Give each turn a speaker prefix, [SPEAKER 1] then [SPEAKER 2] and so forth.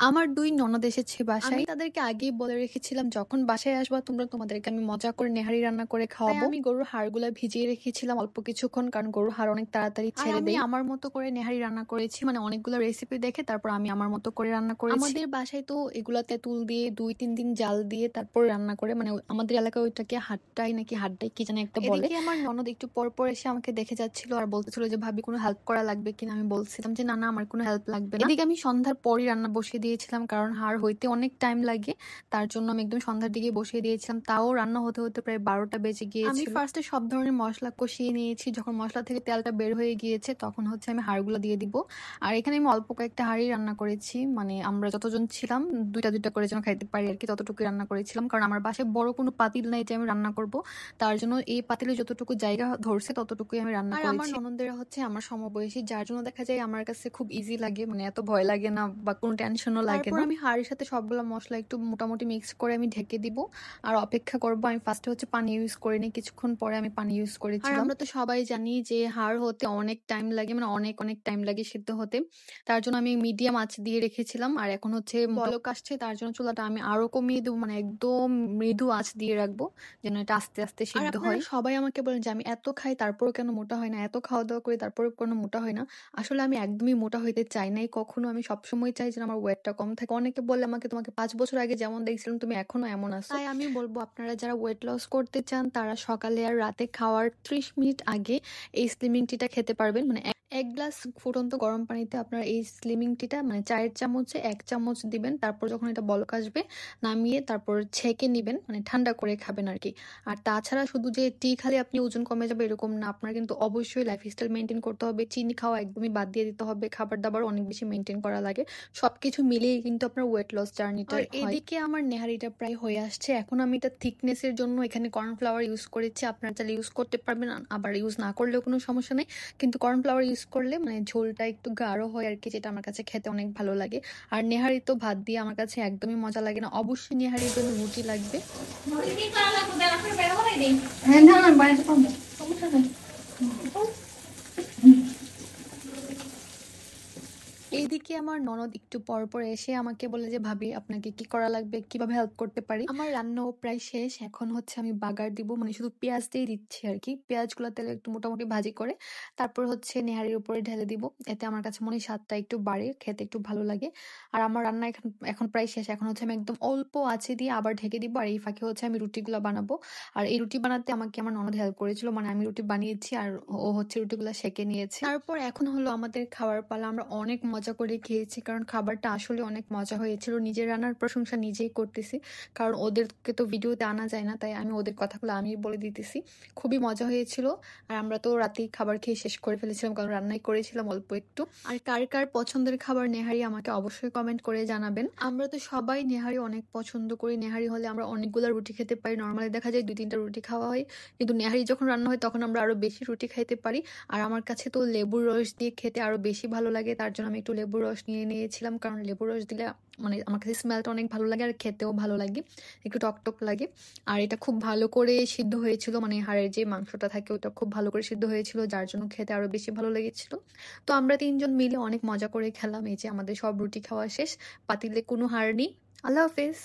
[SPEAKER 1] আমার ২ ননদ এসেছে বাসায়। আমি তাদেরকে আগেই বলে রেখেছিলাম যখন বাসায় আসবা তোমরা তোমাদেরকে আমি মজা করে নেহারি রান্না করে খাওয়াবো। আমি গরুর হাড়গুলা ভিজিয়ে রেখেছিলাম অল্প কিছুক্ষণ, কারণ গরুর হাড় অনেক তাড়াতাড়ি ছেড়ে দেয়। আমি আমার মতো করে নেহারি রান্না করেছি, মানে অনেকগুলো রেসিপি দেখে তারপর আমি আমার মতো করে রান্না করেছি। আমাদের বাসায় তো এগুলা তেঁতুল দিয়ে ২-৩ দিন জাল দিয়ে তারপর রান্না করে, মানে আমাদের এলাকায় ওইটাকে হাড্ডাই নাকি হাড্ডাই কি জানি একটা বলে। এদিকে আমার ননদ একটু পর পর এসে আমাকে দেখে যাচ্ছিল আর বলতেছিল যে ভাবি কোনো হেল্প করা লাগবে কিনা। আমি বলছিলাম যে না না আমার কোনো হেল্প লাগবে না। এদিকে আমি সন্ধ্যার পরই রান্না বসিয়ে দিয়েছিলাম, কারণ হাড় হইতে অনেক টাইম লাগে, তার জন্য আমি একদম সন্ধ্যার দিকে বসিয়ে দিয়েছিলাম। তাও রান্না হতে হতে প্রায় ১২টা বেজে গিয়েছিল। আমি ফার্স্টে সব ধরনের মশলা কষিয়ে নিয়েছি, যখন মশলা থেকে তেলটা বের হয়ে গিয়েছে তখন হচ্ছে আমি হাড়গুলো দিয়ে দিব। আর এখানে আমি অল্প কয়েকটা হাঁড়ি রান্না করেছি, মানে আমরা যতজন ছিলাম দুইটা দুইটা করে যেন খাইতে পারি আর কি, ততটুকু রান্না করেছিলাম। কারণ আমার বাসায় বড় কোনো পাতিল নাই যে আমি রান্না করব, তার জন্য এই পাতিলে যতটুকু জায়গা ধরছে ততটুকুই আমি রান্না করেছি। আর আমার ননদেরা হচ্ছে আমার সমবয়সী, যার জন্য দেখা যায় আমার কাছে খুব ইজি লাগে, মানে এত ভয় লাগে না বা কোনো টেনশনও লাগে না। আমি হাঁড়ির সাথে সবগুলো মশলা একটু মোটামুটি মিক্স করে আমি ঢেকে দিব আর অপেক্ষা করব। আমি ফার্স্টে হচ্ছে পানি ইউজ করিনি, কিছুক্ষণ পরে আমি পানি ইউজ করেছিলাম। আর আমরা তো সবাই জানি যে হাড় হতে অনেক টাইম লাগে, মানে অনেক অনেক টাইম লাগে সিদ্ধ হতে, তার জন্য আমি মিডিয়াম আঁচ দিয়ে রেখেছিলাম। আর এখন হচ্ছে বলক আসছে, তার জন্য চুলাটা আমি আরো কমিয়ে দেবো, মানে একদম মৃদু আঁচ দিয়ে রাখবো যেন এটা আস্তে আস্তে সিদ্ধ হয়। সবাই আমাকে বলেন যে আমি এত খাই তারপরও কেন মোটা হয় না, এত খাওয়া দাওয়া করি তারপরেও কোনো মোটা হয় না। আসলে আমি একদমই মোটা হইতে চাই নাই কখনো, আমি সবসময় চাই যেন আমার ওয়েটটা কম থাকে। অনেকে বলে আমাকে তোমাকে ৫ বছর আগে যেমন দেখছিলাম তুমি এখনো এমন আছো। তাই আমি বলবো আপনারা যারা ওয়েট লস করতে চান তারা সকালে আর রাতে খাওয়ার ৩০ মিনিট আগে এই স্লিমিং টিটা খেতে পারবেন। মানে ১ গ্লাস ফুটন্ত গরম পানিতে আপনারা এই স্লিমিং টিটা মানে চায়ের চামচে ১ চামচ দিবেন, তারপর যখন এটা বলক আসবে নামিয়ে তারপর ছেঁকে নিবেন, মানে ঠান্ডা করে খাবেন আর কি। আর তাছাড়া শুধু যে টি খালে আপনি ওজন কমে যাবে এরকম না, আপনার কিন্তু অবশ্যই লাইফস্টাইল মেনটেন করতে হবে। চিনি খাওয়া একদমই বাদ দিয়ে দিতে হবে, খাবার দাবার অনেক বেশি মেনটেন করা লাগে। সবকিছু মিলিয়ে কিন্তু আপনার ওয়েট লস জার্নিটা হয়। এদিকে আমার নেহারিটা প্রায় হয়ে আসছে। এখন আমি এটা থিকনেসের জন্য এখানে কর্নফ্লাওয়ার ইউজ করেছি, আপনারা চাইলে ইউজ করতে পারবেন, আবার ইউজ না করলেও কোনো সমস্যা নেই। কিন্তু কর্নফ্লাওয়ার ইউজ করলে মানে ঝোলটা একটু গাঢ় হয় আর কি, যেটা আমার কাছে খেতে অনেক ভালো লাগে। আর নেহারি তো ভাত দিয়ে আমার কাছে একদমই মজা লাগে না, অবশ্যই নেহারির জন্য রুটি লাগবে। এইদিকে আমার ননদ একটু পর পর এসে আমাকে বলে যে ভাবি আপনাকে কি করা লাগবে, কিভাবে হেল্প করতে পারি। আমার রান্নাও প্রায় শেষ, এখন হচ্ছে আমি বাগার দিব, মানে শুধু পেঁয়াজ দিয়ে দিচ্ছি আর কি। পেঁয়াজগুলো তেলে একটু মোটামুটি ভাজি করে তারপর হচ্ছে নেহারির উপরে ঢেলে দিব, এতে আমার কাছে মনে হয় স্বাদটা একটু বাড়ে, খেতে একটু ভালো লাগে। আর আমার রান্না এখন এখন প্রায় শেষ, এখন হচ্ছে আমি একদম অল্প আঁচে দিয়ে আবার ঢেকে দিব। আর এই ফাঁকে হচ্ছে আমি রুটিগুলো বানাবো। আর এই রুটি বানাতে আমাকে আমার ননদ হেল্প করেছিল, মানে আমি রুটি বানিয়েছি আর ও হচ্ছে রুটিগুলো সেঁকে নিয়েছে। তারপর এখন হলো আমাদের খাওয়ার পালা। আমরা অনেক মজা করে খেয়েছি, কারণ খাবারটা আসলে অনেক মজা হয়েছিল। নিজের রান্নার প্রশংসা নিজেই করতেছি, কারণ ওদেরকে তো ভিডিওতে আনা যায় না, তাই আমি ওদের কথাগুলো আমি বলে দিতেছি। খুবই মজা হয়েছিল। আর আমরা তো রাতেই খাবার খেয়ে শেষ করে ফেলেছিলাম, কারণ রান্নাই করেছিলাম অল্প একটু। আর কার কার পছন্দের খাবার নেহারি আমাকে অবশ্যই কমেন্ট করে জানাবেন। আমরা তো সবাই নেহারি অনেক পছন্দ করি, নেহারি হলে আমরা অনেকগুলো রুটি খেতে পারি। নর্মালি দেখা যায় ২-৩টা রুটি খাওয়া হয়, কিন্তু নেহারি যখন রান্না হয় তখন আমরা আরো বেশি রুটি খাইতে পারি। আর আমার কাছে তো লেবুর রস দিয়ে খেতে আরো বেশি ভালো লাগে, তার জন্য আমি একটু লেবুর রস নিয়ে নিয়েছিলাম, কারণ লেবুর রস দিলে মানে আমার কাছে স্মেলটা অনেক ভালো লাগে আর খেতেও ভালো লাগে, একটু টকটক লাগে। আর এটা খুব ভালো করে সিদ্ধ হয়েছিল, মানে হাড়ের যে মাংসটা থাকে ওটা খুব ভালো করে সিদ্ধ হয়েছিল, যার জন্য খেতে আরো বেশি ভালো লেগেছিল। তো আমরা ৩জন মিলে অনেক মজা করে খেলাম। এই যে আমাদের সব রুটি খাওয়া শেষ, পাতিলে কোনো হাড় নেই। আল্লাহ হাফেজ।